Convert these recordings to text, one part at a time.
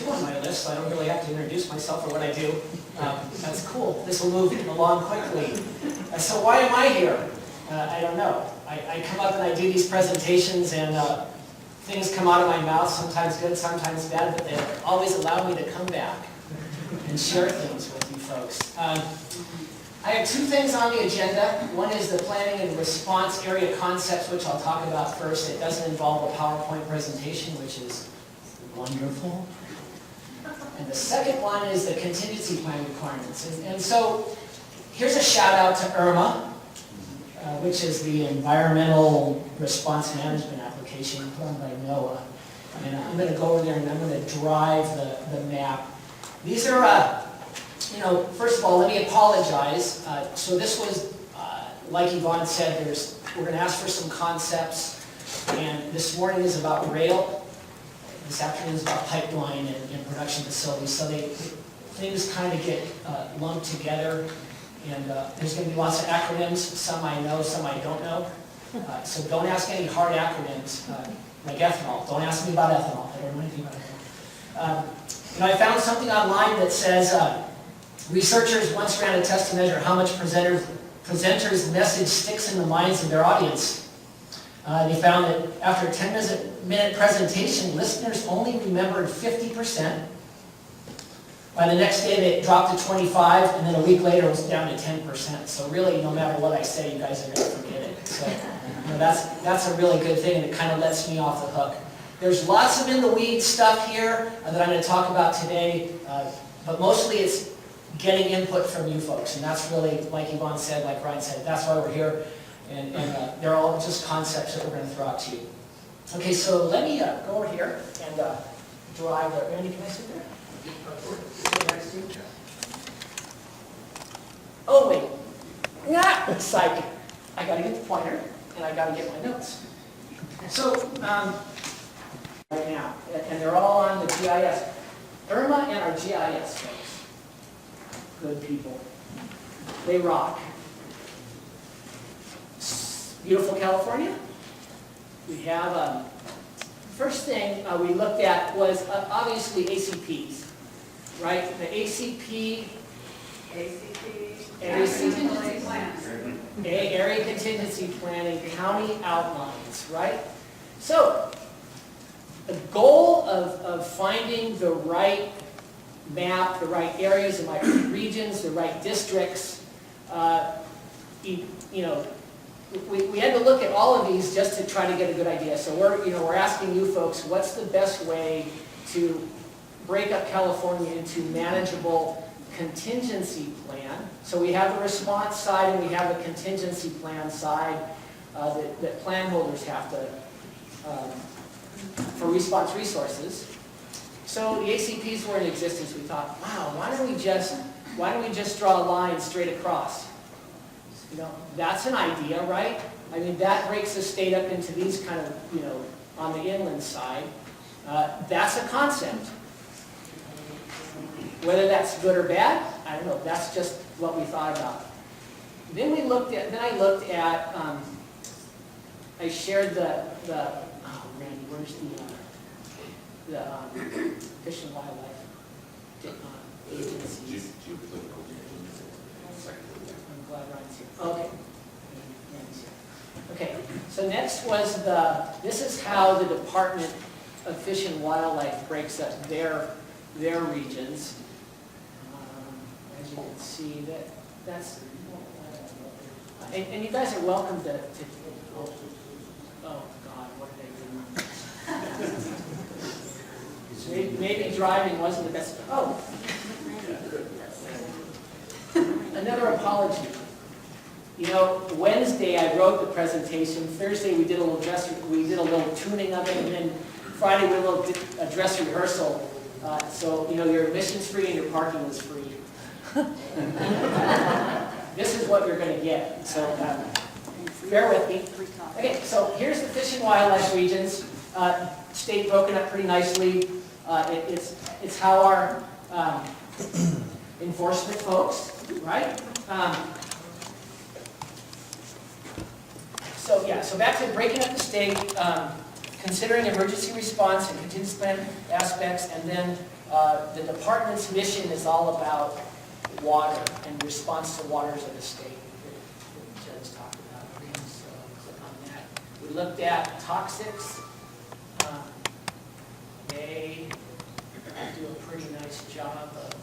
2 on my list, so I don't really have to introduce myself or what I do. That's cool. This will move along quickly. So why am I here? I don't know. I come up and I do these presentations and things come out of my mouth, sometimes good, sometimes bad, but they always allow me to come back and share things with you folks. I have 2 things on the agenda. One is the planning and response area concepts, which I'll talk about first. It doesn't involve a PowerPoint presentation, which is wonderful. And the second one is the contingency plan requirements. And so here's a shout out to IRMA, which is the Environmental Response Management Application put on by NOAA. And I'm going to go over there and I'm going to drive the map. These are, first of all, let me apologize. So this was, like Yvonne said, we're going to ask for some concepts. And this morning is about rail. This afternoon is about pipeline and production facilities. So things kind of get lumped together. And there's going to be lots of acronyms. Some I know, some I don't know. So don't ask any hard acronyms, like ethanol. Don't ask me about ethanol. I don't know anything about ethanol. I found something online that says researchers once ran a test to measure how much presenters' message sticks in the minds of their audience. They found that after a 10-minute presentation, listeners only remembered 50%. By the next day, they dropped to 25, and then a week later, it was down to 10%. So really, no matter what I say, you guys are going to forget it. So that's a really good thing, and it kind of lets me off the hook. There's lots of in-the-weeds stuff here that I'm going to talk about today, but mostly it's getting input from you folks, and that's really, like Yvonne said, like Ryan said, that's why we're here, and they're all just concepts that we're going to throw out to you. Okay, so let me go over here and drive there. Randy, can I sit there? Oh wait, psych. I got to get the pointer, and I got to get my notes. So, right now, and they're all on the GIS. IRMA and our GIS folks. Good people. They rock. Beautiful California. We have, first thing we looked at was obviously ACPs, right? The ACP, Area Contingency Planning, county outlines, right? So, the goal of finding the right map, the right areas, the right regions, the right districts, we had to look at all of these just to try to get a good idea. So we're asking you folks, what's the best way to break up California into manageable contingency plan? So we have the response side and we have the contingency plan side that plan holders have to for response resources. So the ACPs were in existence. We thought, wow, why don't we just draw a line straight across? That's an idea, right? I mean, that breaks the state up into these kind of, on the inland side. That's a concept. Whether that's good or bad, I don't know. That's just what we thought about. Then I looked at, I shared the Randy, where's the Fish and Wildlife agencies? I'm glad Ryan's here. Okay. Okay, so next was this is how the Department of Fish and Wildlife breaks up their regions. As you can see, that's, and you guys are welcome to oh God, what did I do? Maybe driving wasn't the best. Oh. Another apology. Wednesday I wrote the presentation. Thursday we did a little tuning of it, and then Friday we did a little dress rehearsal. So your admission's free and your parking is free. This is what you're going to get. So bear with me. Okay, so here's the Fish and Wildlife regions. State broken up pretty nicely. It's how our enforcement folks, right? So back to breaking up the state. considering emergency response and contingency plan aspects, and then the department's mission is all about water and response to waters of the state. that Jen's talked about. So click on that. We looked at toxics. They do a pretty nice job of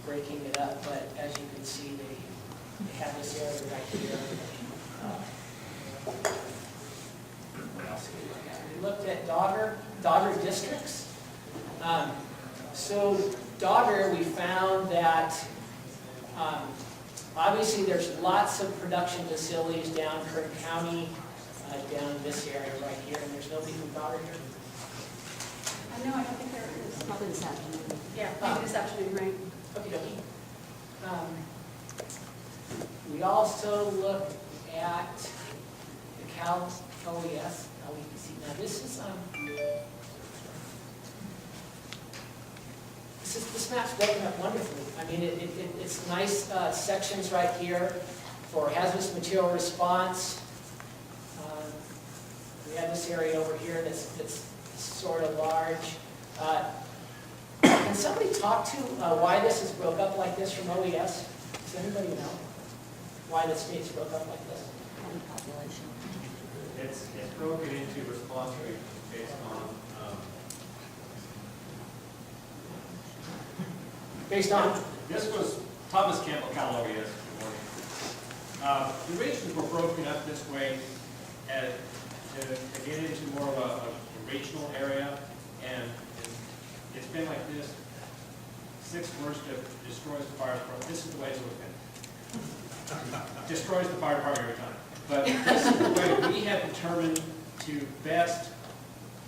breaking it up, but as you can see, they have this area right here. What else did we look at? We looked at Dogger districts. So Dogger, we found that obviously there's lots of production facilities down Kern County, down in this area right here, and there's nobody from Dogger here. No, I don't think there is. Probably this afternoon. Yeah, maybe this afternoon, right? Okay, we also looked at the Cal OES, LEPC. Now this map's broken up wonderfully. I mean, it's nice sections right here for hazardous material response. We have this area over here that's sort of large. Can somebody talk to why this is broke up like this from OES? Does anybody know why the state's broke up like this? Population. It's broken into response rates Based on? This was Thomas Campbell, Cal OES. Good morning. The regions were broken up this way to get into more of a regional area, and it's been like this. 6 worst destroys the fire department. This is the way it's been. Destroys the fire department every time. But this is the way we have determined to best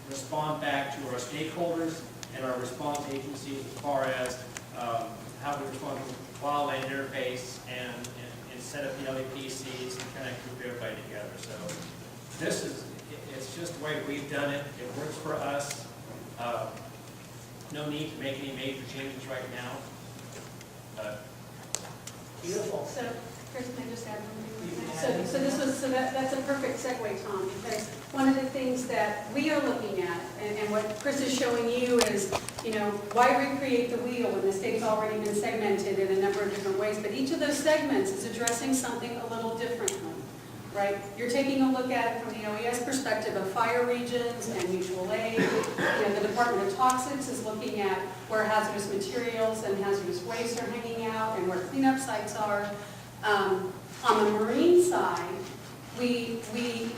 respond back to our stakeholders and our response agencies as far as how we respond to wildland interface and set up the LEPCs and kind of group everybody together. So it's just the way we've done it. It works for us. No need to make any major changes right now. Beautiful. So, Chris, can I just add one thing? So that's a perfect segue, Tom, because one of the things that we are looking at, and what Chris is showing you is, why recreate the wheel when the state's already been segmented in a number of different ways, but each of those segments is addressing something a little differently, right? You're taking a look at it from the OES perspective of fire regions and mutual aid. The Department of Toxics is looking at where hazardous materials and hazardous waste are hanging out and where cleanup sites are. On the marine side, we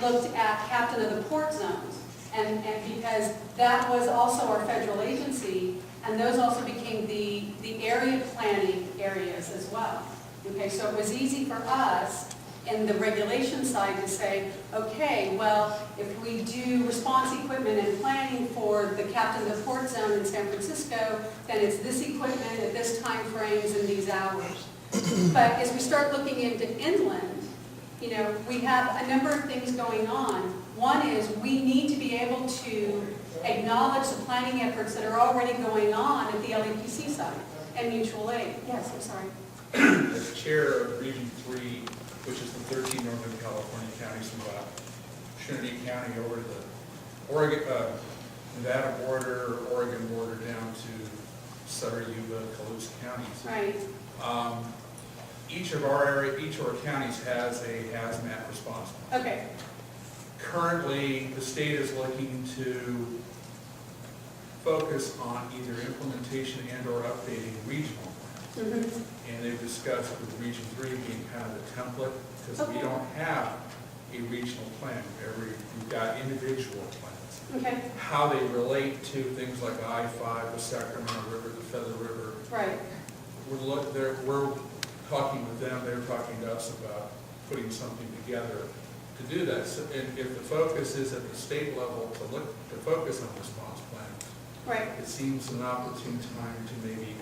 looked at captain of the port zones, and because that was also our federal agency, and those also became the area planning areas as well. Okay, so it was easy for us in the regulation side to say, okay, well, if we do response equipment and planning for the captain of the port zone in San Francisco, then it's this equipment at this time frames and these hours. But as we start looking into inland, we have a number of things going on. One is we need to be able to acknowledge the planning efforts that are already going on at the LEPC side and mutual aid. Yes, I'm sorry. As chair of Region 3, which is the 13 Northern California counties from about Trinity County over to the Oregon, Nevada border, Oregon border down to Sutter, Yuba, Colusa counties. Right. Each of our counties has a hazmat response plan. Okay. Currently, the state is looking to focus on either implementation and/or updating regional plans. Mm-hmm. And they've discussed with Region 3 being kind of the template, because we Okay. don't have a regional plan. We've got individual plans. Okay. How they relate to things like I-5, the Sacramento River, the Feather River. Right. We're talking with them, they're talking to us about putting something together to do that. So, and if the focus is at the state level to focus on response plans, Right. it seems an opportune time to maybe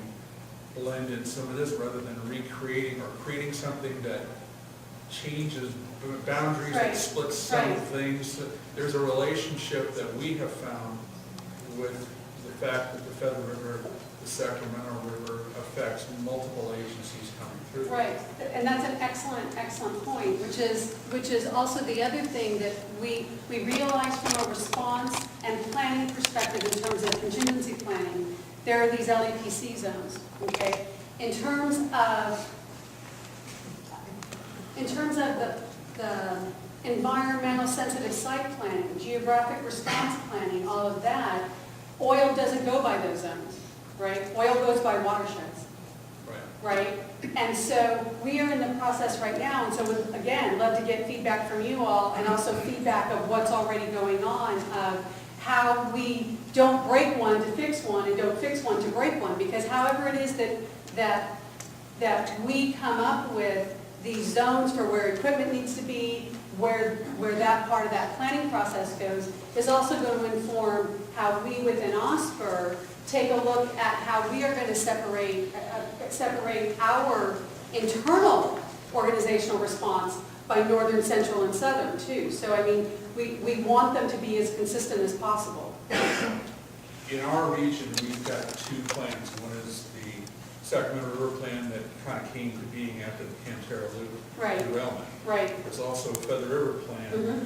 blend in some of this rather than recreating or creating something that changes boundaries, Right. that splits some Right. things. There's a relationship that we have found with the fact that the Feather River, the Sacramento River affect affects multiple agencies coming through. Right, and that's an excellent, excellent point, which is also the other thing that we realize from a response and planning perspective in terms of contingency planning. There are these LEPC zones, okay? In terms of the environmental sensitive site planning, geographic response planning, all of that, oil doesn't go by those zones, right? Oil goes by watersheds, right? And so we are in the process right now, and so would, again, love to get feedback from you all, and also feedback of what's already going on, of how we don't break one to fix one, and don't fix one to break one, because however it is that we come up with these zones for where equipment needs to be, where that part of that planning process goes, is also going to inform how we within OSPR take a look at how we are going to separate our internal organizational response by northern, central, and southern too. So I mean, we want them to be as consistent as possible. In our region, we've got two plans. One is the Sacramento River plan that kind of came to being after the Cantera Loop derailment. Right. There's also a Feather River plan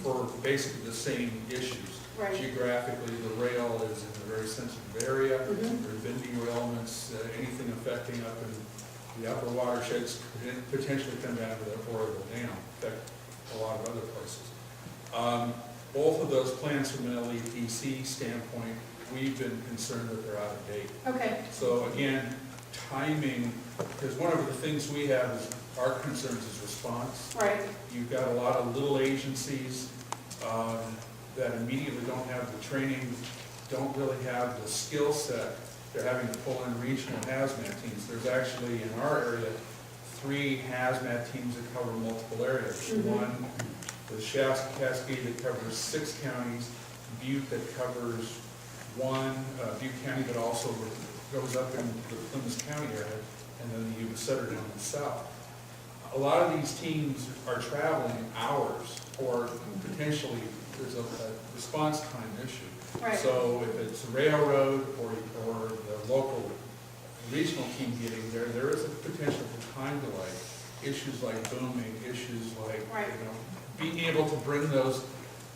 for basically the same issues. Right. Geographically, the rail is in a very sensitive area. There have been derailments, anything affecting up in the upper watersheds could potentially come down to the Oregon Dam, affect a lot of other places. Both of those plans from an LEPC standpoint, we've been concerned that they're out of date. Okay. So again, timing, because one of the things we have is our concerns is response. Right. You've got a lot of little agencies that immediately don't have the training, don't really have the skill set. They're having to pull in regional hazmat teams. There's actually, in our area, 3 hazmat teams that cover multiple areas. One, the Cascade that covers 6 counties, Butte that covers 1, Butte County, but also goes up in the Plymouth County area, and then the Yuba Sutter down in the south. A lot of these teams are traveling hours, or potentially there's a response time issue. Right. So if it's a railroad or the local regional team getting there, there is a potential for time delay. Issues like booming, issues like being able to bring those,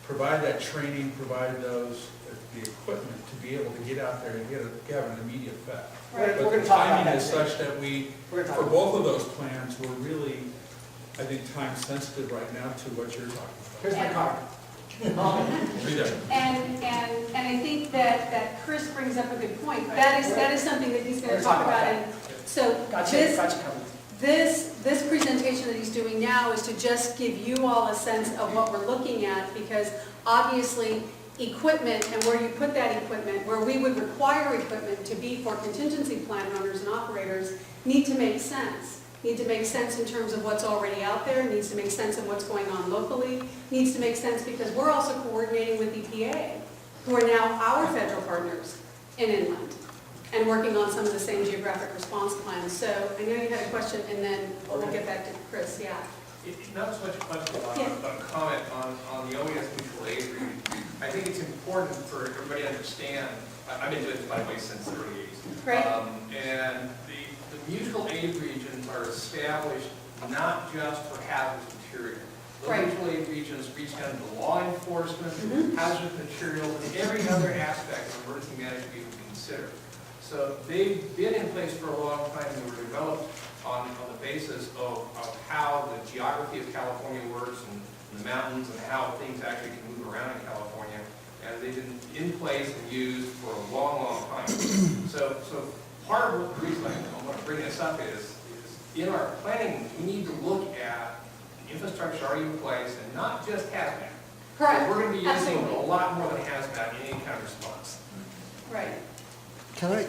provide that training, provide those the equipment to be able to get out there and have an immediate effect. Right. But We're the gonna talk about timing that is today. such that we, We're gonna talk for about both of those plans, we're really, I think, time sensitive right now to what you're talking Here's my card. about. Be there. And I think that Chris brings up a good point. That is something that he's going to talk about. And so Gotcha covered. this presentation that he's doing now is to just give you all a sense of what we're looking at, because obviously equipment and where you put that equipment, where we would require equipment to be for contingency plan runners and operators, need to make sense. Need to make sense in terms of what's already out there, needs to make sense of what's going on locally, needs to make sense because we're also coordinating with EPA, who are now our federal partners in inland, and working on some of the same geographic response plans. So I know you had a question, and then we'll get back to Chris. Yeah. Not so much a question, but a comment on the OES mutual aid agreement. I think it's important for everybody to understand, I've been doing this, by the way, since the early 80s. Great. And the mutual aid regions are established not just for hazardous material. The Right. mutual aid regions reach down to law enforcement, hazardous materials, and every other aspect of emergency management you can consider. So they've been in place for a long time. They were developed on the basis of how the geography of California works and the mountains and how things actually can move around in California. And they've been in place and used for a long, long time. So part of the reason I want to bring this up is in our planning, we need to look at the infrastructure already in place and not just hazmat. Correct. We're going to be using Absolutely. a lot more than hazmat in any kind of response. Right. Can I?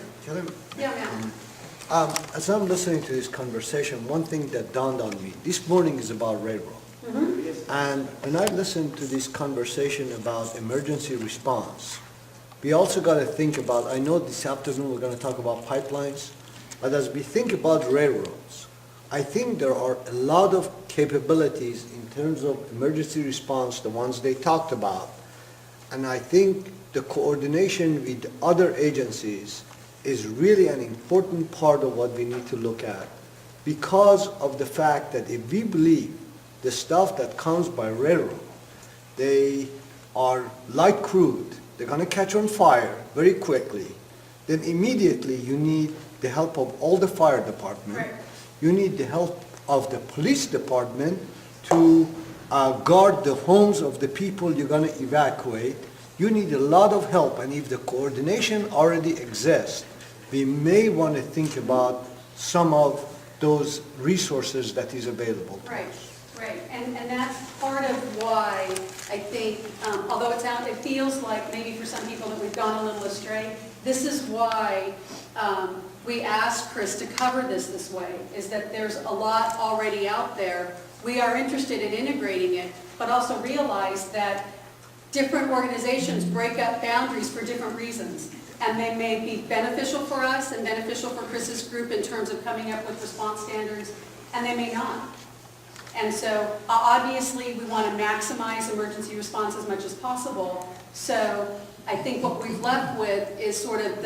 Yeah, ma'am. As I'm listening to this conversation, one thing that dawned on me, this morning is about railroad. And when I listen to this conversation about emergency response, we also got to think about, I know this afternoon we're going to talk about pipelines, but as we think about railroads, I think there are a lot of capabilities in terms of emergency response, the ones they talked about. And I think the coordination with other agencies is really an important part of what we need to look at, because of the fact that if we believe the stuff that comes by railroad, they are light crude, they're going to catch on fire very quickly, then immediately you need the help of all the fire department. Right. You need the help of the police department to guard the homes of the people you're going to evacuate. You need a lot of help, and if the coordination already exists, we may want to think about some of those resources that is available to Right, us. right, and that's part of why I think, although it feels like maybe for some people that we've gone a little astray, this is why we asked Chris to cover this way, is that there's a lot already out there. We are interested in integrating it, but also realize that different organizations break up boundaries for different reasons. And they may be beneficial for us and beneficial for Chris's group in terms of coming up with response standards, and they may not. And so obviously we want to maximize emergency response as much as possible. So I think what we've left with is sort of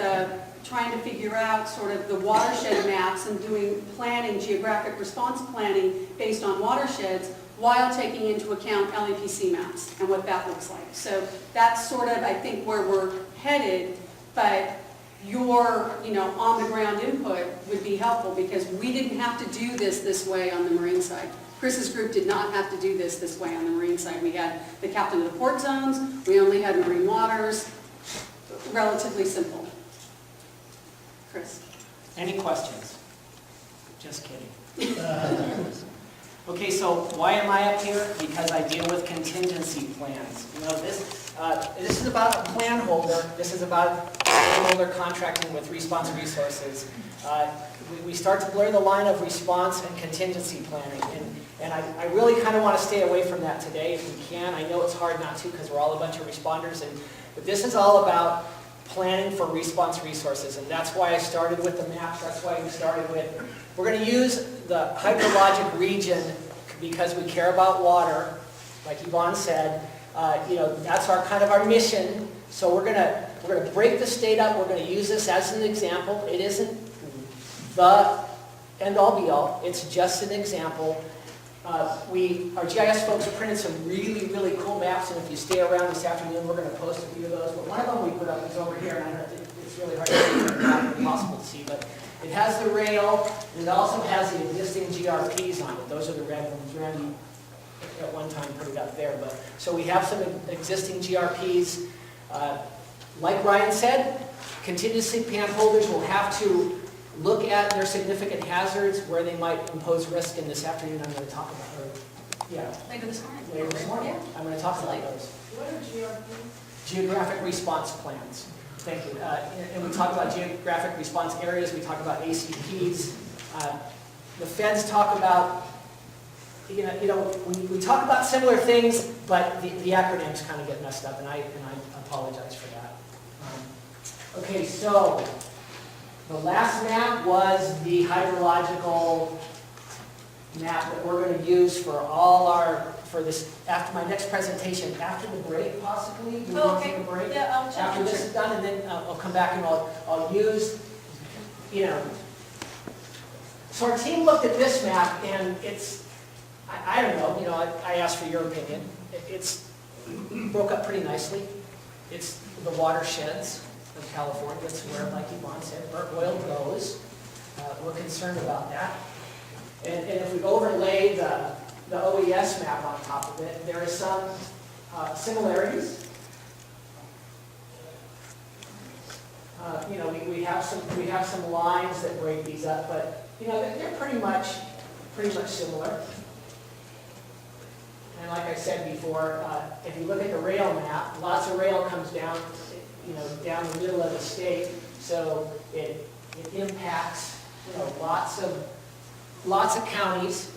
trying to figure out sort of the watershed maps and doing planning, geographic response planning based on watersheds, while taking into account LEPC maps and what that looks like. So that's sort of, I think, where we're headed, but your, on-the-ground input would be helpful, because we didn't have to do this way on the marine side. Chris's group did not have to do this way on the marine side. We had the captain of the port zones, we only had marine waters, relatively simple. Chris? Any questions? Just kidding. Okay, so why am I up here? Because I deal with contingency plans. This is about a plan holder. This is about plan holder contracting with response resources. We start to blur the line of response and contingency planning, and I really kind of want to stay away from that today if we can. I know it's hard not to, because we're all a bunch of responders, but this is all about planning for response resources, and that's why I started with the maps. That's why we started with, we're going to use the hydrologic region because we care about water, like Yvonne said. That's our mission. So we're going to break the state up. We're going to use this as an example. It isn't the end-all be-all. It's just an example. Our GIS folks printed some really, really cool maps, and if you stay around this afternoon, we're going to post a few of those. But one of them we put up is over here, and I know it's really hard to see, it's not impossible to see, but it has the rail, and it also has the existing GRPs on it. Those are the red ones. Randy at one time put it up there. But so we have some existing GRPs. Like Ryan said, contingency plan holders will have to look at their significant hazards, where they might impose risk, and this afternoon I'm going to talk about, Later this morning. later this morning, Yeah. I'm going to talk about those. What are GRPs? Geographic response plans. Thank you. And we talk about geographic response areas, we talk about ACPs. The feds talk about, we talk about similar things, but the acronyms kind of get messed up, and I apologize for that. Okay, so the last map was the hydrological map that we're going to use for this, after my next presentation, after the break possibly. You want to take a break? Yeah, I'll check. After this is done, and then I'll come back and I'll use, So our team looked at this map, and it's, I don't know, I asked for your opinion. It's broke up pretty nicely. It's the watersheds of California. It's where, like Yvonne said, burnt oil goes. We're concerned about that. And if we overlay the OES map on top of it, there are some similarities. We have some lines that break these up, but they're pretty much similar. And like I said before, if you look at the rail map, lots of rail comes down, down the middle of the state, so it impacts, lots of counties.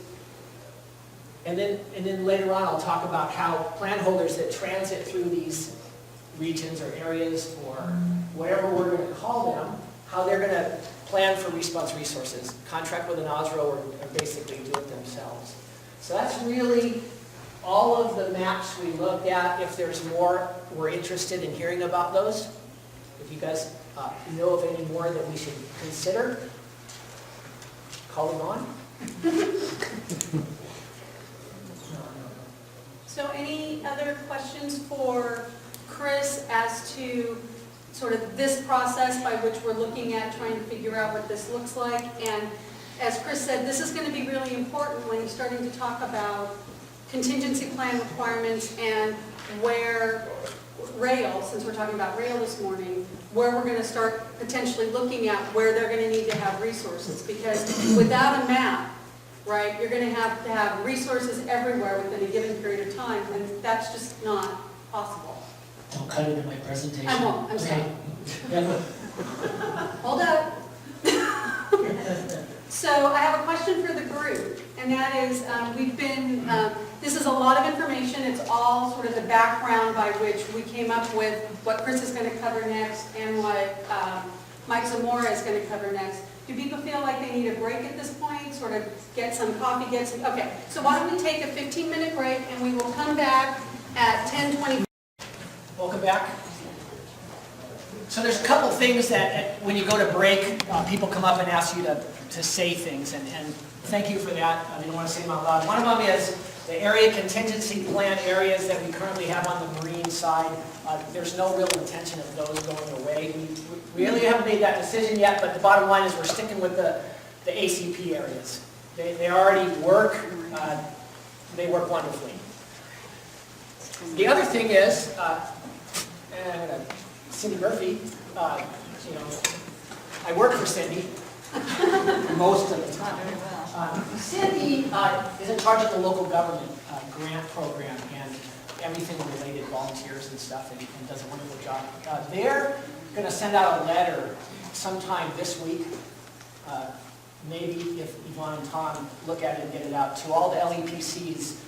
And then later on, I'll talk about how plan holders that transit through these regions or areas or whatever we're going to call them, how they're going to plan for response resources, contract with an OSRO, or basically do it themselves. So that's really all of the maps we looked at. If there's more, we're interested in hearing about those. If you guys know of any more that we should consider calling on? So any other questions for Chris as to sort of this process by which we're looking at trying to figure out what this looks like? And as Chris said, this is going to be really important when he's starting to talk about contingency plan requirements and where rail, since we're talking about rail this morning, where we're going to start potentially looking at where they're going to need to have resources. Because without a map, right, you're going to have resources everywhere within a given period of time, and that's just not possible. Don't cut it in my presentation. I won't, I'm sorry. Yeah. Hold up. So I have a question for the group, and that is, this is a lot of information. It's all sort of the background by which we came up with what Chris is going to cover next and what Mike Zamora is going to cover next. Do people feel like they need a break at this point, sort of get some coffee, okay. So why don't we take a 15-minute break, and we will come back at 10:20. Welcome back. So there's a couple things that when you go to break, people come up and ask you to say things, and thank you for that. I didn't want to say them out loud. One of them is the area contingency plan areas that we currently have on the marine side. There's no real intention of those going away. We really haven't made that decision yet, but the bottom line is we're sticking with the ACP areas. They already work. They work wonderfully. The other thing is, Cindy Murphy, I work for Cindy most of the time. Cindy is in charge of the local government grant program and everything related, volunteers and stuff, and does a wonderful job. They're going to send out a letter sometime this week, maybe if Yvonne and Tom look at it and get it out, to all the LEPCs.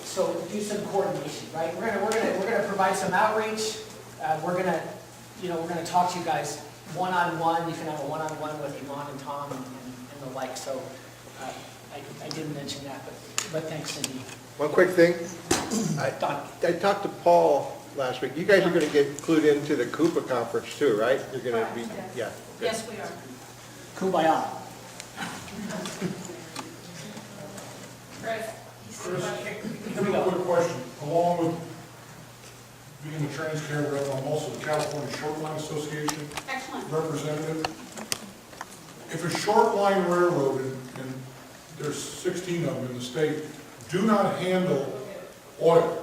So do some coordination, right? We're gonna provide some outreach. We're gonna talk to you guys one-on-one. You can have a one-on-one with Yvonne and Tom and the like. So I didn't mention that, but thanks, Cindy. One quick thing. Don. I talked to Paul last week. You guys are going to get clued into the Coupa conference too, right? You're going to be, yeah. good. Yes, we are. Kumbaya. Chris. Here we go. Quick question. Along with being the Transcare rep, I'm also the California Shoreline Association Excellent. representative. If a short line railroad, and there's 16 of them in the state, do not handle oil,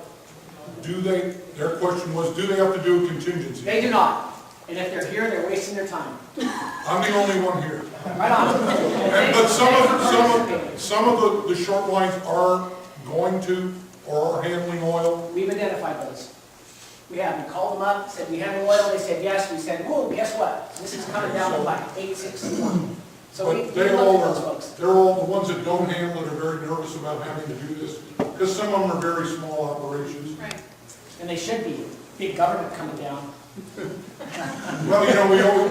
their question was, do they have to do a contingency? They do not. And if they're here, they're wasting their time. I'm the only one here. Right on. But some of the short lines are going to, or are handling oil. We've identified those. We have. We called them up, said we handle oil. They said yes. We said, whoa, guess what? This is coming down to like 861. So we But looked at those they're folks. all, the ones that don't handle it are very nervous about having to do this, because some of them are very small operations. Right. And they should be. Big government coming down. Well,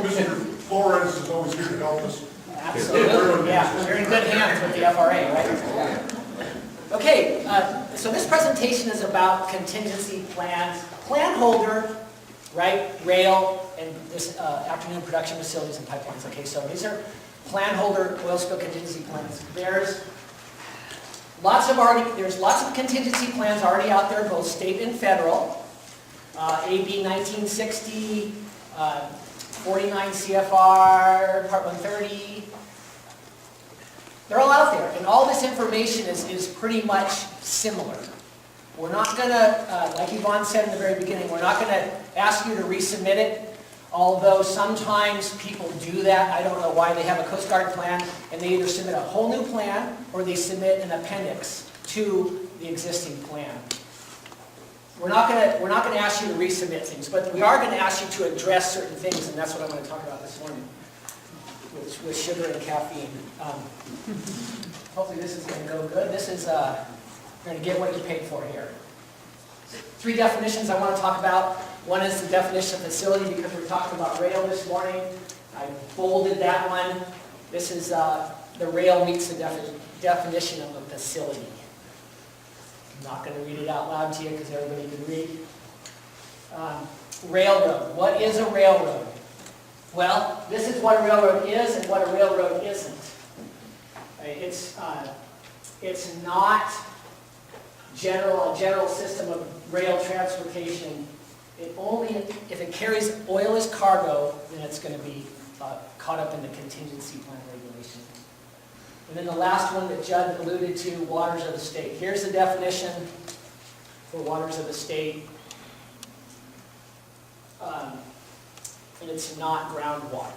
Mr. Flores is always here to help us. Absolutely, yeah. You're in good hands with the FRA, right? Okay, so this presentation is about contingency plans. Plan holder, right, rail, and this afternoon production facilities and pipelines. Okay, so these are plan holder oil spill contingency plans. There's lots of contingency plans already out there, both state and federal. AB 1960, 49 CFR, Part 130. They're all out there, and all this information is pretty much similar. We're not going to, like Yvonne said in the very beginning, we're not going to ask you to resubmit it, although sometimes people do that. I don't know why. They have a Coast Guard plan, and they either submit a whole new plan, or they submit an appendix to the existing plan. We're not going to ask you to resubmit things, but we are going to ask you to address certain things, and that's what I'm going to talk about this morning, with sugar and caffeine. Hopefully this is going to go good. This is, you're going to get what you paid for here. 3 definitions I want to talk about. One is the definition of facility, because we're talking about rail this morning. I bolded that one. This is the rail meets the definition of a facility. I'm not going to read it out loud to you because everybody can read. Railroad. What is a railroad? Well, this is what a railroad is and what a railroad isn't. It's not a general system of rail transportation. It only, if it carries oil as cargo, then it's going to be caught up in the contingency plan regulation. And then the last one that Judd alluded to, waters of the state. Here's the definition for waters of the state. And it's not groundwater.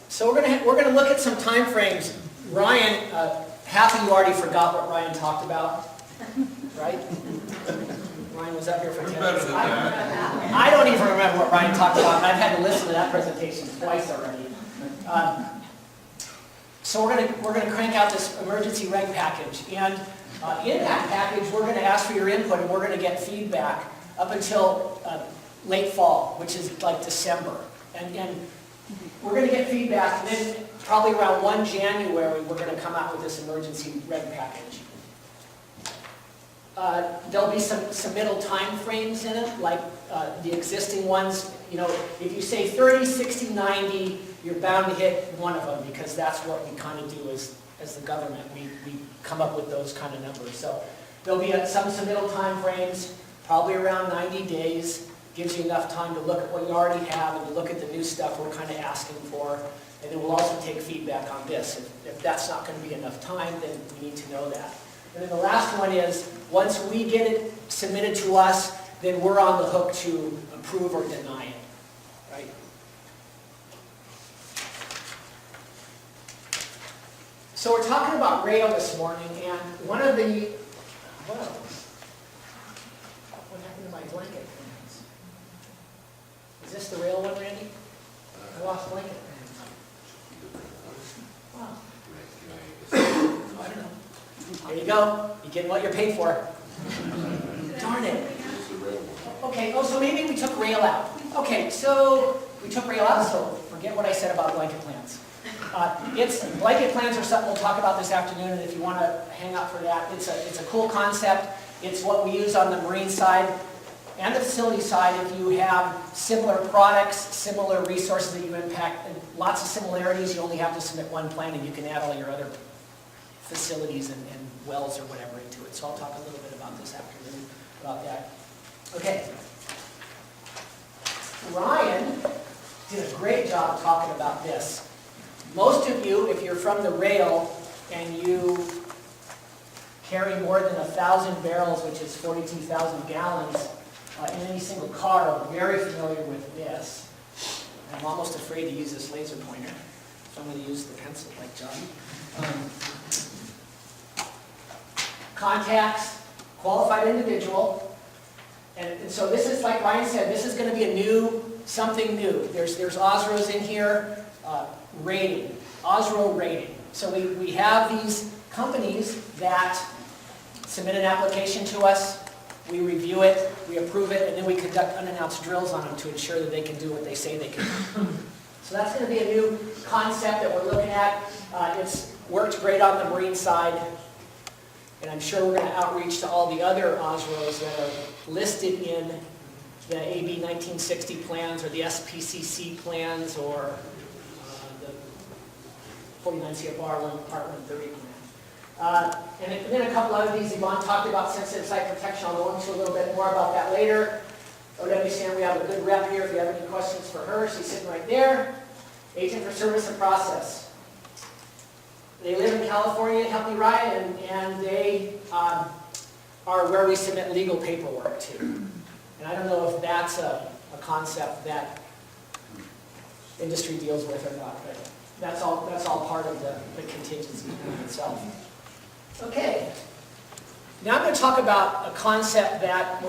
So we're gonna look at some time frames. Ryan, half of you already forgot what Ryan talked about, right? Ryan was up here for 10 minutes. I don't even remember what Ryan talked about, and I've had to listen to that presentation twice already. So we're gonna crank out this emergency reg package, and in that package, we're gonna ask for your input, and we're gonna get feedback up until late fall, which is like December. And we're going to get feedback, and then probably around 1 January, we're going to come out with this emergency reg package. There'll be some submittal time frames in it, like the existing ones. You know, if you say 30, 60, 90, you're bound to hit one of them, because that's what we kind of do as the government. We come up with those kind of numbers. So there'll be some submittal time frames, probably around 90 days. Gives you enough time to look at what you already have and to look at the new stuff we're kind of asking for. And then we'll also take feedback on this. If that's not going to be enough time, then we need to know that. And then the last one is, once we get it submitted to us, then we're on the hook to approve or deny it, right? So we're talking about rail this morning, and one of the, what happened to my blanket? Is this the rail one, Randy? I lost blanket. Wow. I don't know. There you go. You get what you're paid for. Darn it. Okay, so maybe we took rail out. Okay, so we took rail out, so forget what I said about blanket plans. Blanket plans are something we'll talk about this afternoon, and if you want to hang out for that, it's a cool concept. It's what we use on the marine side and the facility side. If you have similar products, similar resources that you impact, and lots of similarities, you only have to submit one plan, and you can add all your other facilities and wells or whatever into it. So I'll talk a little bit about this afternoon, about that. Okay. Ryan did a great job talking about this. Most of you, if you're from the rail and you carry more than 1,000 barrels, which is 42,000 gallons, in any single car, are very familiar with this. I'm almost afraid to use this laser pointer, so I'm going to use the pencil like John. Contacts, qualified individual, and so this is, like Ryan said, this is going to be something new. There's OSROs in here, rating, OSRO rating. So we have these companies that submit an application to us. We review it, we approve it, and then we conduct unannounced drills on them to ensure that they can do what they say they can do. So that's going to be a new concept that we're looking at. It's worked great on the marine side, and I'm sure we're going to outreach to all the other OSROs that are listed in the AB 1960 plans or the SPCC plans or the 49 CFR Part 130 plan. And then a couple other things Yvonne talked about, sensitive site protection. I'll go into a little bit more about that later. OWCN, we have a good rep here if you have any questions for her. She's sitting right there. Agent for Service and Process. They live in California, help me Ryan, and they are where we submit legal paperwork to. And I don't know if that's a concept that industry deals with or not, but that's all part of the contingency plan itself. Okay, now I'm going to talk about a concept that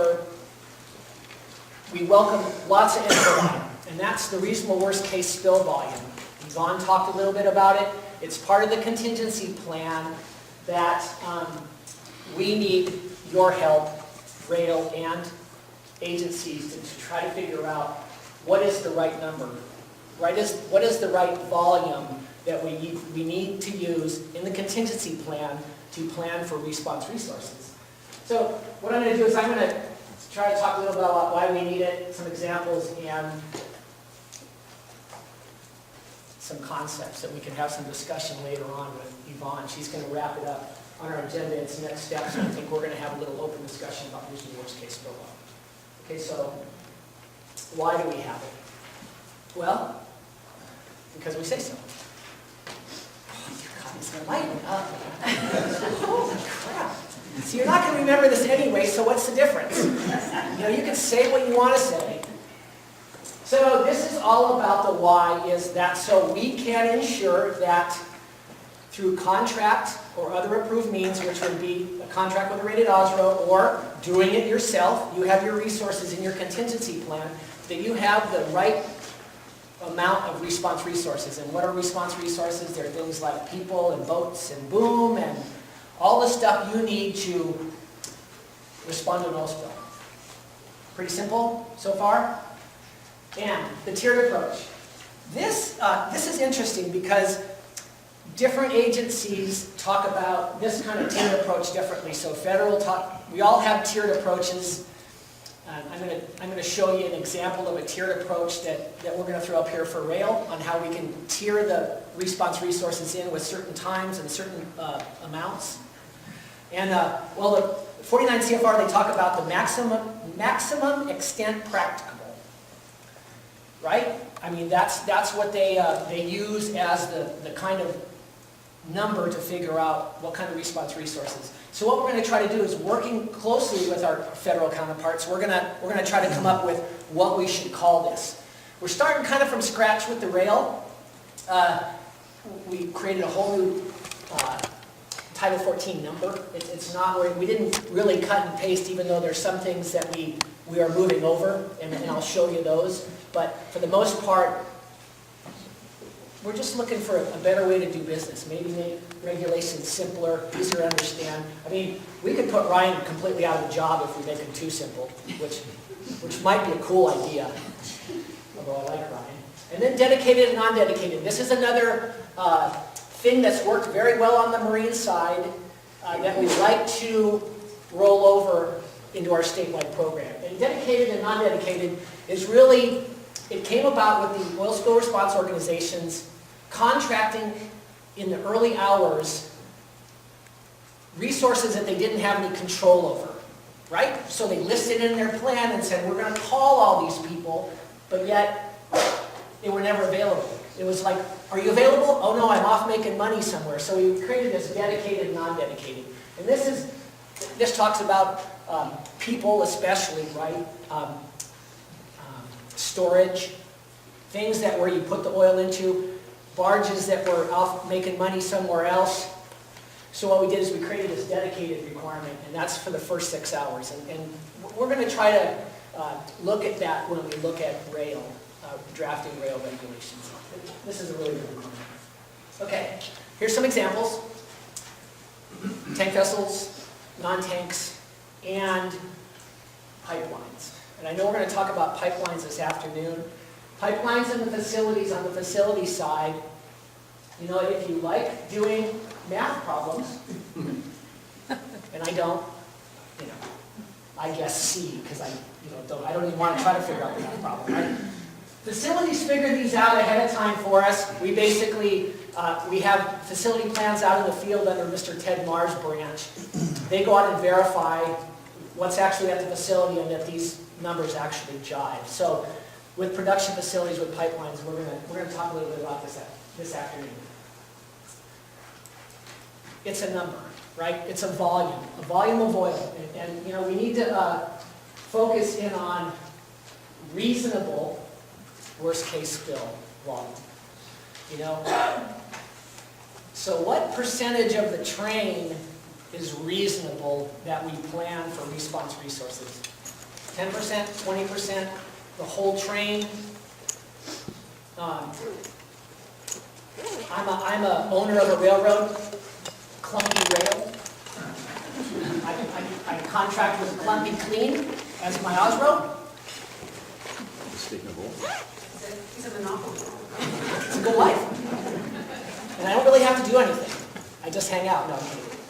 we welcome lots of input on, and that's the reasonable worst case spill volume. Yvonne talked a little bit about it. It's part of the contingency plan that we need your help, rail and agencies, to try to figure out what is the right number, what is the right volume that we need to use in the contingency plan to plan for response resources. So what I'm going to do is I'm going to try to talk a little bit about why we need it, some examples, and some concepts that we can have some discussion later on with Yvonne. She's going to wrap it up on our agenda. It's next steps, and I think we're going to have a little open discussion about using the worst case bill law. Okay, so why do we have it? Well, because we say so. God, it's going to lighten up. Holy crap. So you're not going to remember this anyway, so what's the difference? You know, you can say what you want to say. So this is all about the why, is that so we can ensure that through contract or other approved means, which would be a contract with a rated OSRO or doing it yourself, you have your resources in your contingency plan, that you have the right amount of response resources. And what are response resources? They're things like people and boats and boom and all the stuff you need to respond to an oil spill. Pretty simple so far? And the tiered approach. This is interesting because different agencies talk about this kind of tiered approach differently. So we all have tiered approaches. I'm going to show you an example of a tiered approach that we're going to throw up here for rail on how we can tier the response resources in with certain times and certain amounts. And well, the 49 CFR, they talk about the maximum extent practicable. Right? I mean, that's what they use as the kind of number to figure out what kind of response resources. So what we're going to try to do is, working closely with our federal counterparts, we're going to try to come up with what we should call this. We're starting kind of from scratch with the rail. We created a whole new Title 14 number. It's not where we didn't really cut and paste, even though there's some things that we are moving over, and I'll show you those. But for the most part, we're just looking for a better way to do business. Maybe make regulations simpler, easier to understand. I mean, we could put Ryan completely out of a job if we make him too simple, which might be a cool idea, although I like Ryan. And then dedicated and non-dedicated. This is another thing that's worked very well on the marine side that we'd like to roll over into our statewide program. And dedicated and non-dedicated is really, it came about with the oil spill response organizations contracting in the early hours resources that they didn't have any control over, right? So they listed in their plan and said, we're going to call all these people, but yet they were never available. It was like, are you available? Oh no, I'm off making money somewhere. So we created this dedicated and non-dedicated. And this talks about people especially, right? Storage, things that where you put the oil into, barges that were off making money somewhere else. So what we did is we created this dedicated requirement, and that's for the first 6 hours. And we're going to try to look at that when we look at rail, drafting rail regulations. This is a really good requirement. Okay, here's some examples. Tank vessels, non-tanks, and pipelines. And I know we're going to talk about pipelines this afternoon. Pipelines in the facilities, on the facility side, you know, if you like doing math problems, and I don't, you know, I guess C, because I don't even want to try to figure out the math problem, right? Facilities figure these out ahead of time for us. We basically, we have facility plans out in the field under Mr. Ted Marr's branch. They go out and verify what's actually at the facility and that these numbers actually jive. So with production facilities, with pipelines, we're gonna talk a little bit about this afternoon. It's a number, right? It's a volume of oil. And you know, we need to focus in on reasonable worst case spill volume. You know? So what percentage of the train is reasonable that we plan for response resources? 10%, 20%, the whole train? I'm a owner of a railroad, Klumpp Rail. I contract with Klumpp Clean as my OSRO. He's a monopoly. It's a good life. And I don't really have to do anything. I just hang out. No,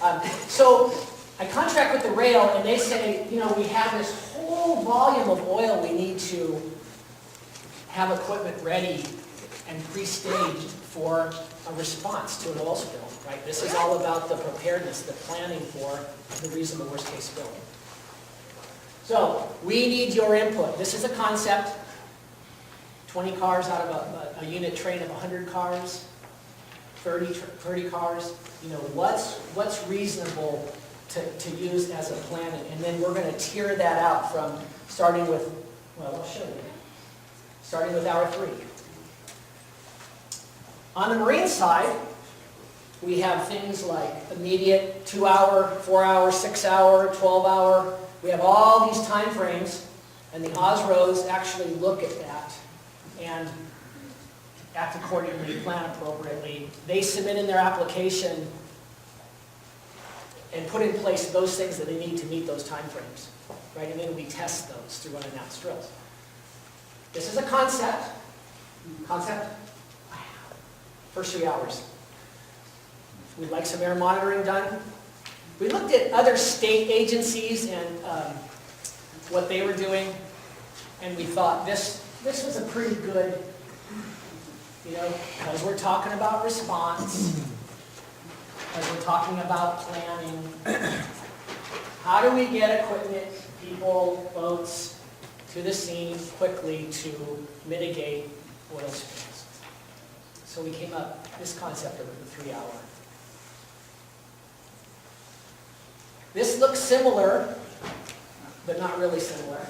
I'm kidding. So I contract with the rail, and they say, you know, we have this whole whole volume of oil we need to have equipment ready and pre-staged for a response to an oil spill, right? This is all about the preparedness, the planning for the reasonable worst-case spill. So, we need your input. This is a concept, 20 cars out of a unit train of 100 cars, 30 cars. You know, what's reasonable to use as a plan, and then we're going to tier that out from starting with, well, I'll show you. Starting with hour 3. On the marine side, we have things like immediate 2-hour, 4-hour, 6-hour, 12-hour. We have all these time frames, and the OSROs actually look at that and act accordingly, plan appropriately. They submit in their application and put in place those things that they need to meet those time frames, right? And then we test those through unannounced drills. This is a concept. Concept? Wow. First 3 hours. We'd like some air monitoring done. We looked at other state agencies and what they were doing, and we thought this was a pretty good, you know, because we're talking about response, because we're talking about planning. How do we get equipment, people, boats to the scene quickly to mitigate oil spills? So we came up with this concept of the 3 hour. This looks similar, but not really similar.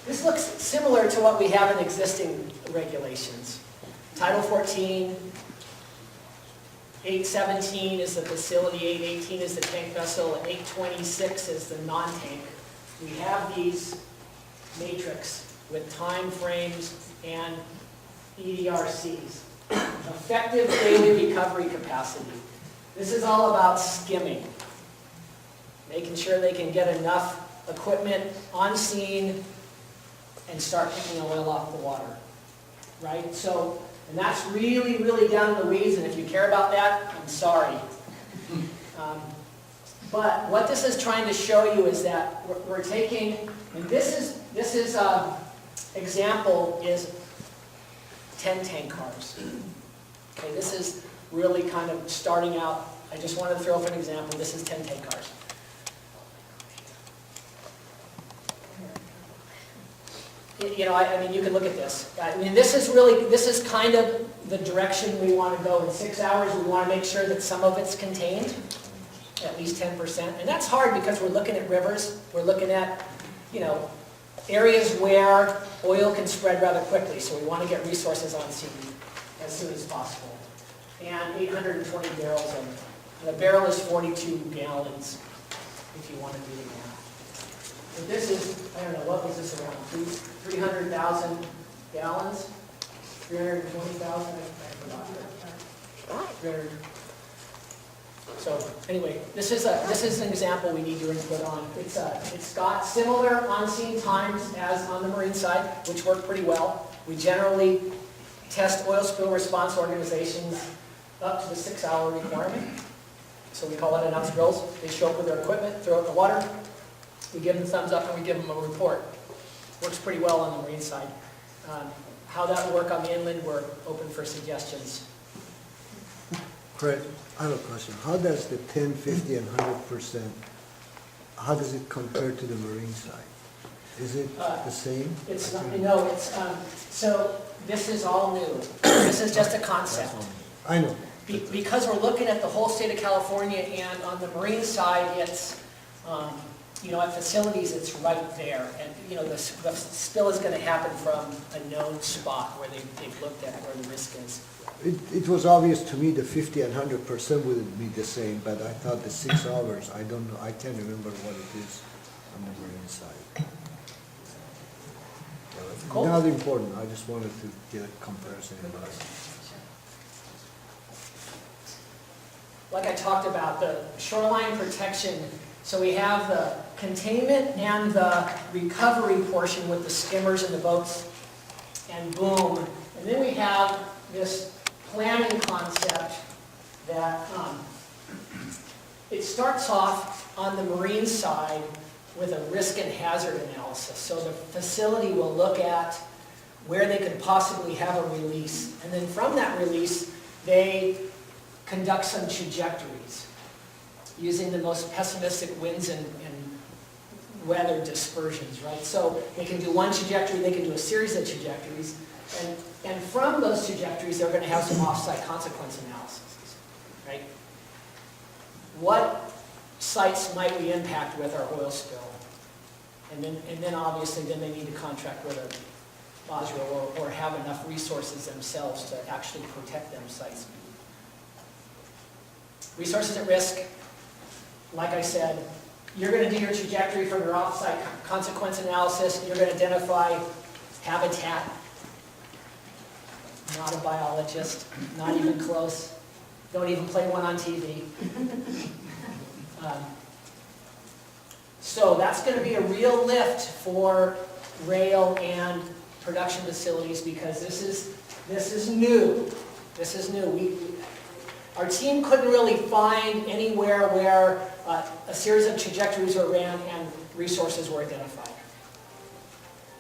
This looks similar to what we have in existing regulations. Title 14, 817 is the facility, 818 is the tank vessel, and 826 is the non-tank. We have these matrix with time frames and EDRCs, effective daily recovery capacity. This is all about skimming, making sure they can get enough equipment on scene and start picking oil off the water, right? So, and that's really, really down in the weeds, and if you care about that, I'm sorry. But what this is trying to show you is that we're taking, and this is example is 10 tank cars. Okay, this is really kind of starting out. I just wanted to throw up an example. This is 10 tank cars. You know, I mean, you can look at this. I mean, this is kind of the direction we want to go. In 6 hours, we want to make sure that some of it's contained, at least 10%. And that's hard because we're looking at rivers. We're looking at, you know, areas where oil can spread rather quickly. So we want to get resources on scene as soon as possible. And 820 barrels of, and a barrel is 42 gallons, if you want to do the math. But this is, I don't know, what was this around? 300,000 gallons? 320,000? I forgot. So anyway, this is an example we need your input on. It's got similar on-scene times as on the marine side, which work pretty well. We generally test oil spill response organizations up to the 6-hour requirement. So we call it announced drills. They show up with their equipment, throw it in the water. We give them the thumbs up and we give them a report. Works pretty well on the marine side. How that will work on the inland, we're open for suggestions. Craig, I have a question. How does the 10, 50, and 100%, how does it compare to the marine side? Is it the same? It's not, no, it's, so this is all new. This is just a concept. I know. Because we're looking at the whole state of California, and on the marine side, it's, you know, at facilities, it's right there. And, you know, the spill is going to happen from a known spot where they've looked at where the risk is. It was obvious to me the 50 and 100% would be the same, but I thought the 6 hours, I don't know, I can't remember what it is on the marine side. Cool. Not important, I just wanted to get a comparison. Like I talked about, the shoreline protection, so we have the containment and the recovery portion with the skimmers and the boats, and boom. And then we have this planning concept that it starts off on the marine side with a risk and hazard analysis. So the facility will look at where they could possibly have a release. And then from that release, they conduct some trajectories using the most pessimistic winds and weather dispersions, right? So they can do one trajectory, they can do a series of trajectories, and from those trajectories, they're going to have some off-site consequence analysis, right? What sites might we impact with our oil spill? And then obviously, then they need to contract with a OSPR or have enough resources themselves to actually protect them sites. Resources at risk, like I said, you're going to do your trajectory from your off-site consequence analysis. You're going to identify habitat. Not a biologist, not even close. Don't even play one on TV. So that's going to be a real lift for rail and production facilities because this is new. This is new. Our team couldn't really find anywhere where a series of trajectories were ran and resources were identified.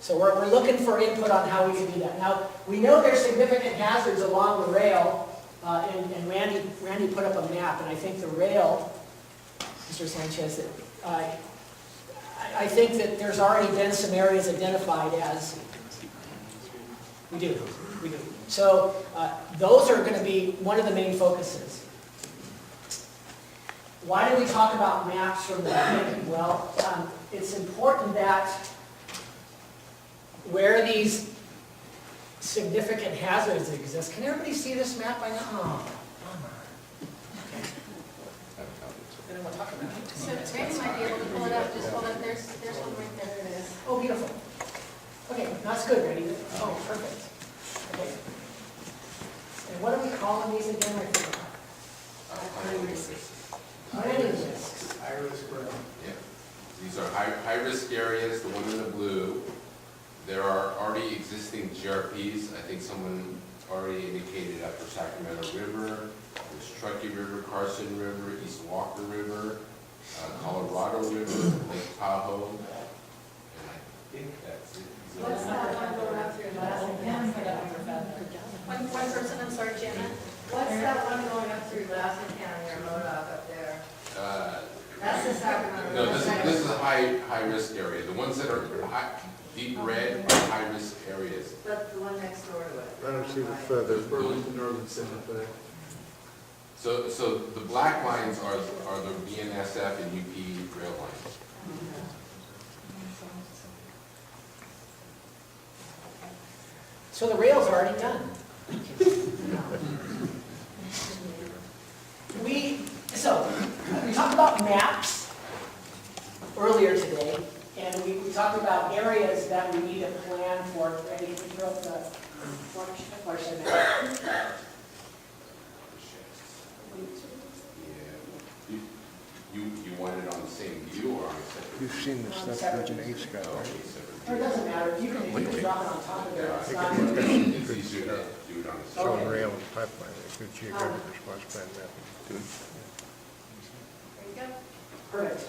So we're looking for input on how we can do that. Now, we know there's significant hazards along the rail, and Randy put up a map, and I think the rail, Mr. Sanchez, I think that there's already been some areas identified as, we do. So those are going to be one of the main focuses. Why do we talk about maps from the beginning? Well, it's important that where these significant hazards exist. Can everybody see this map by now? Oh, bummer. Okay. I don't want to talk about it. So Randy might be able to pull it up, just hold up, there's one right there. It is. Oh, beautiful. Okay, that's good, Randy. Oh, perfect. Okay. And what are we calling these again? I forgot. Planning risks. Yeah, these are high-risk areas, the one in the blue. There are already existing GRPs. I think someone already indicated Upper Sacramento River, there's Truckee River, Carson River, East Walker River, Colorado River, Lake Tahoe, and I think that's it. What's that one going up through Lassen County? One person, I'm sorry, Janet. What's that one going up through Lassen County or Modoc up there? That's the Sacramento. No, this is a high-risk area. The ones that are deep red are high-risk areas. But the one next door to it. I don't see the further. Burlington, Northern Santa So the black lines are the BNSF and UP rail lines. So the rail's already done. We talked about maps earlier today, and we talked about areas that we need to plan for. Ready to throw up the watershed map? Yeah. You want it on the same view or on a separate? You've seen the stuff Region 8's got, Oh, right? okay, separate. Or it doesn't matter, you can drop it on top of there. It's not- It's easier to do it on a separate. Okay. Rail and pipeline, a good geographic response plan map. There you go. Perfect.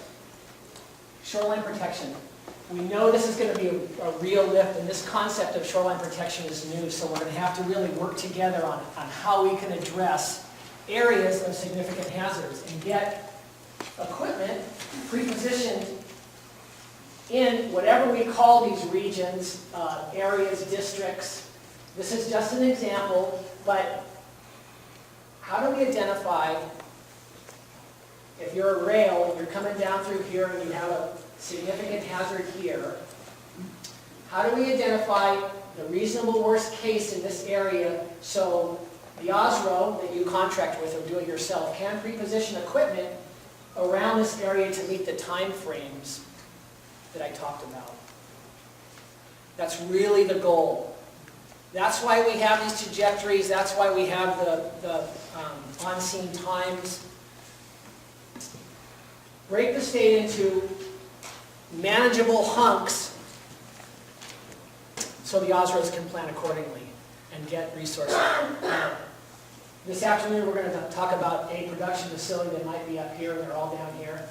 Shoreline protection. We know this is going to be a real lift, and this concept of shoreline protection is new, so we're going to have to really work together on how we can address areas of significant hazards and get equipment pre-positioned in whatever we call these regions, areas, districts. This is just an example, but how do we identify if you're a rail and you're coming down through here and you have a significant hazard here, how do we identify the reasonable worst case in this area so the OSRO that you contract with or do it yourself can pre-position equipment around this area to meet the time frames that I talked about? That's really the goal. That's why we have these trajectories, that's why we have the on-scene times. Break the state into manageable hunks so the OSROs can plan accordingly and get resources. This afternoon we're going to talk about a production facility that might be up here and they're all down here.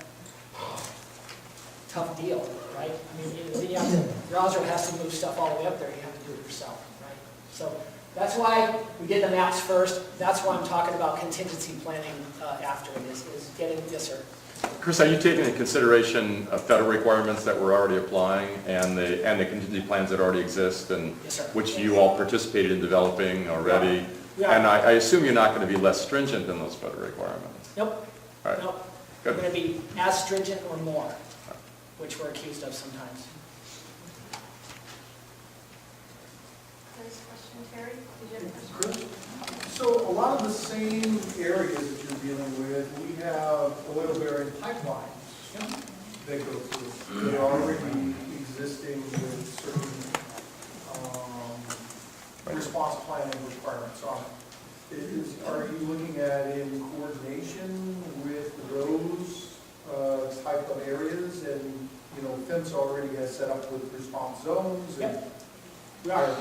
tough deal, right? I mean, then you have to, your OSRO has to move stuff all the way up there, you have to do it yourself, right? So that's why we did the maps first. That's why I'm talking about contingency planning after this, is getting, yes, sir. Chris, are you taking into consideration federal requirements that we're already applying and the contingency plans that already exist and Yes, sir. which you all participated in developing already? Yeah. And I assume you're not going to be less stringent than those federal requirements. Nope, All right. nope. We're Good. going to be as stringent or more, which we're accused of sometimes. Next question, Terry? Did you have a question? So a lot of the same areas that you're dealing with, we have oil-bearing pipelines that go through. They're already existing with certain response planning requirements on it. Are you looking at in coordination with those type of areas? And, you know, FEMS already has set up with response zones and Yep. We are.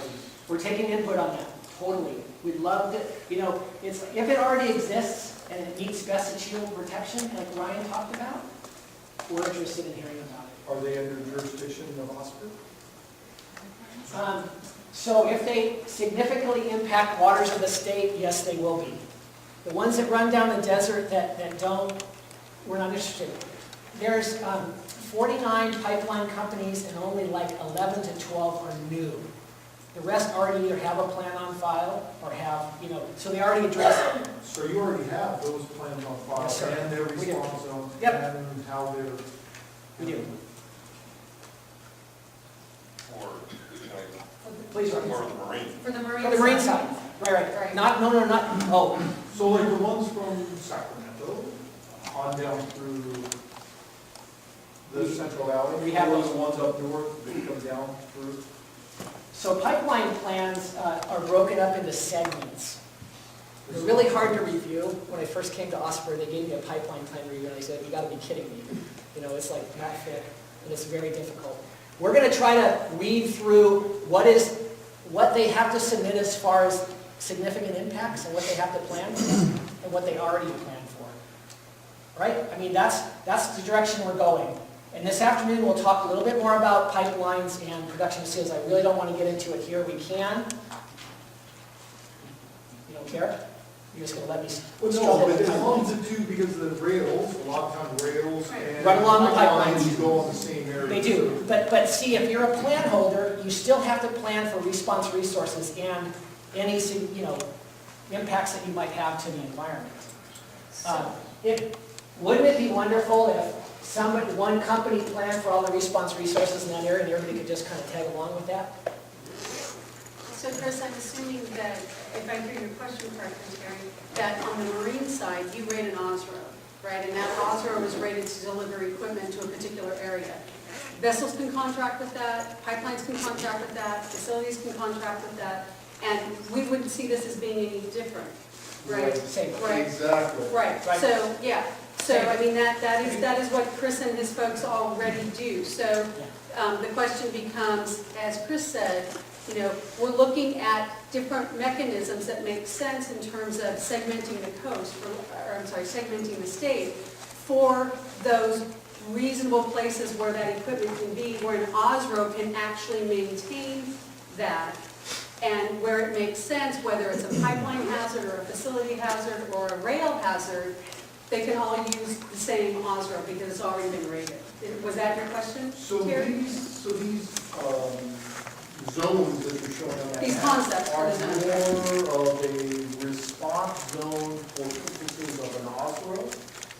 We're taking input on that, totally. We'd love to, you know, if it already exists and it meets best of shield protection, like Ryan talked about, we're interested in hearing about it. are they under jurisdiction of OSPR? So if they significantly impact waters of the state, yes, they will be. The ones that run down the desert that don't, we're not interested. There's 49 pipeline companies and only like 11 to 12 are new. The rest already either have a plan on file or have, you know, so they already address it. So you already have those plans on file Yes, sir. and their We do. response zones Yep. and how they're. We do. Or, Please, or Ryan. the Marine. For the marine. For the marine side, right. Right. Not, no, not, oh, So like the ones from Sacramento on down through the Central Valley? We have or those. the ones up north that come down through? so pipeline plans are broken up into segments. They're really hard to review. When I first came to OSPR, they gave me a pipeline plan review, and I said, you gotta be kidding me. You know, it's like not thick, and it's very difficult. We're gonna try to weed through what they have to submit as far as significant impacts and what they have to plan for, and what they already planned for. Right? I mean, that's the direction we're going. And this afternoon, we'll talk a little bit more about pipelines and production seals. I really don't want to get into it here. We can. You don't care? You're just going to let me Well, struggle no, but with as long pipelines. as the two, because the rails, a lot of times rails and. Run along the pipelines. Go on the same area. They do. But see, if you're a plan holder, you still have to plan for response resources and any, you know, impacts that you might have to the environment. Wouldn't it be wonderful if one company planned for all the response resources in that area and everybody could just kind of tag along with that? So Chris, I'm assuming that, if I hear your question correctly, Terry, that on the marine side, you rate an OSRO, right? And that OSRO is rated to deliver equipment to a particular area. Vessels can contract with that, pipelines can contract with that, facilities can contract with that, and we wouldn't see this as being any different, right? Same. Right. Exactly. Right, Right. so, yeah, so, I mean, that is what Chris and his folks already do. So, the question becomes, as Chris said, you know, we're looking at different mechanisms that make sense in terms of segmenting the coast, segmenting the state for those reasonable places where that equipment can be, where an OSRO can actually maintain that, and where it makes sense, whether it's a pipeline hazard or a facility hazard or a rail hazard, they can all use the same OSRO because it's already been rated. Was that your question, So Terry? these zones that you're showing on that These map concepts for are the zone. more of a response zone for purposes of an OSRO,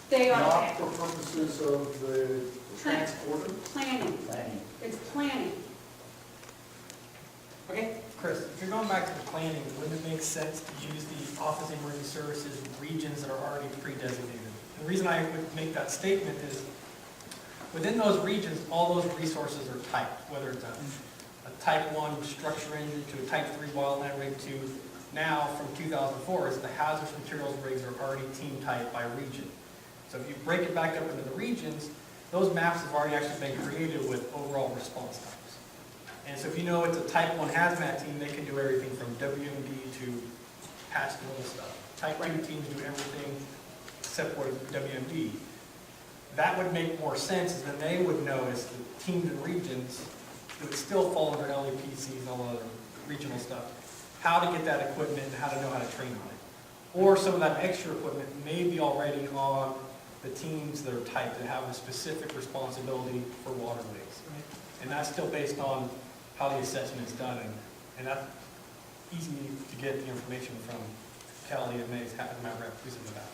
They are not for purposes of the transporter? planning. It's planning. Okay? Chris, if you're going back to the planning, wouldn't it make sense to use the Office of Emergency Services regions that are already pre-designated? The reason I would make that statement is, within those regions, all those resources are typed, whether it's a type 1 structure engine to a type 3 wildland rig to now from 2004 is the hazardous materials rigs are already team typed by region. So if you break it back up into the regions, those maps have already actually been created with overall response times. And so if you know it's a type 1 hazmat team, they can do everything from WMD to patch the little stuff. Type 2 teams do everything except for WMD. that would make more sense, is then they would know as the teams and regions, it would still fall under LEPCs and all other regional stuff, how to get that equipment and how to know how to train on it. Or some of that extra equipment may be already on the teams that are typed that have a specific responsibility for waterways. And that's still based on how the assessment is done, and that's easy to get the information from Kelly and May's my rep reason for that.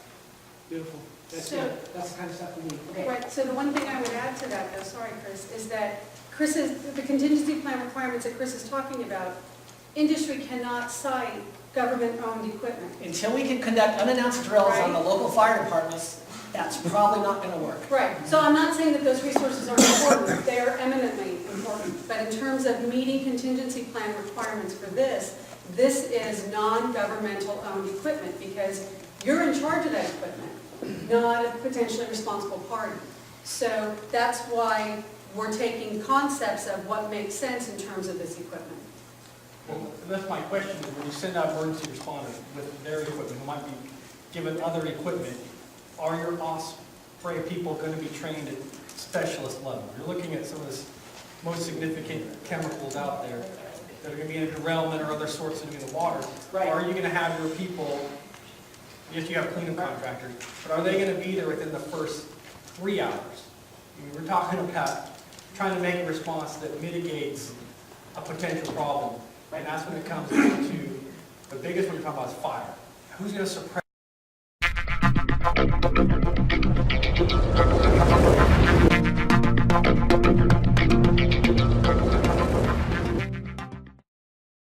Beautiful. That's So- good. That's the kind of stuff we need. Okay. Right, so the one thing I would add to that, though, sorry, Chris, is that the contingency plan requirements that Chris is talking about, industry cannot cite government-owned equipment. Until we can conduct unannounced drills on the Right. local fire departments, that's probably not going to work. Right, so I'm not saying that those resources aren't important, they are eminently important, but in terms of meeting contingency plan requirements for this is non-governmental owned equipment, because you're in charge of that equipment, not a potentially responsible party. So that's why we're taking concepts of what makes sense in terms of this equipment. Well, that's my question, is when you send out emergency responders with their equipment, who might be given other equipment, are your OSPR people going to be trained at specialist level? You're looking at some of the most significant chemicals out there that are going to be in derailment or other sources of the water. Right. Are you going to have your people, yes, you have cleanup contractors, but are they going to be there within the first 3 hours? I mean, we're talking about trying to make a response that mitigates a potential problem. And that's when it comes down to, the biggest one we're talking about is fire. Who's going to suppress